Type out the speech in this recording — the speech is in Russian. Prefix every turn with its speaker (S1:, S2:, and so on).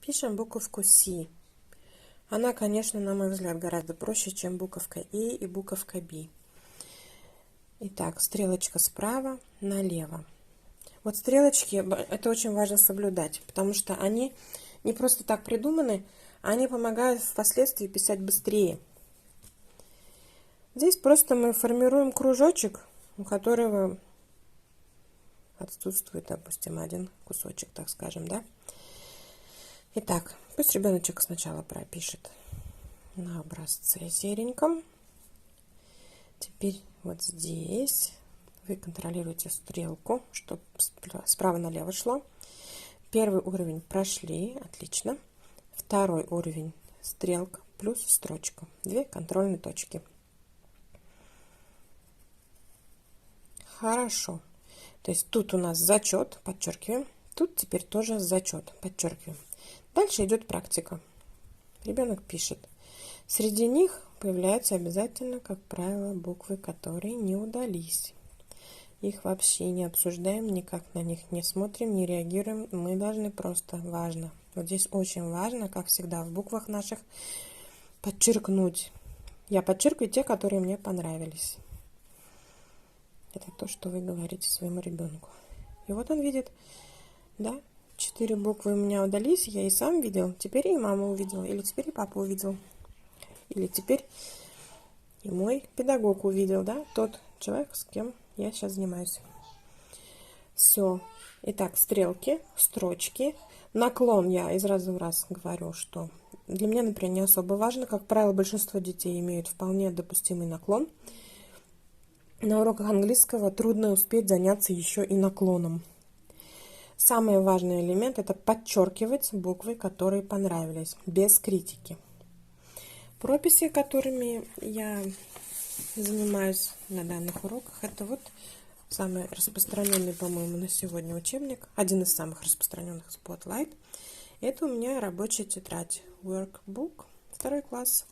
S1: Пишем буковку С. Она, конечно, на мой взгляд, гораздо проще, чем буковка И буковка Б. Итак, стрелочка справа налево. Вот стрелочки, это очень важно соблюдать, потому что они не просто так придуманы, они помогают впоследствии писать быстрее. Здесь просто мы формируем кружочек, у которого отсутствует, допустим, один кусочек, так скажем, да? Итак, пусть ребеночек сначала пропишет на образце сереньком. Теперь вот здесь вы контролируете стрелку, чтобы справа налево шло. Первый уровень прошли, отлично. Второй уровень стрелка плюс строчка. Две контрольные точки. Хорошо. То есть тут у нас зачет, подчеркиваем. Тут теперь тоже зачет, подчеркиваем. Дальше идет практика. Ребенок пишет. Среди них появляются обязательно, как правило, буквы, которые не удались. Их вообще не обсуждаем, никак на них не смотрим, не реагируем. Мы должны просто, важно, вот здесь очень важно, как всегда в буквах наших, подчеркнуть. Я подчеркиваю те, которые мне понравились. Это то, что вы говорите своему ребенку. И вот он видит, да, 4 буквы у меня удались, я и сам видел, теперь и мама увидела, или теперь и папа увидел, или теперь и мой педагог увидел, да, тот человек, с кем я сейчас занимаюсь. Все. Итак, стрелки, строчки, наклон. Я из раза в раз говорю, что для меня, например, не особо важно. Как правило, большинство детей имеют вполне допустимый наклон. На уроках английского трудно успеть заняться еще и наклоном. Самый важный элемент – это подчеркивать буквы, которые понравились, без критики. Прописи, которыми я занимаюсь на данных уроках, это вот самый распространенный, по-моему, на сегодня учебник, один из самых распространенных Spotlight. Это у меня рабочая тетрадь Workbook, 2 класс.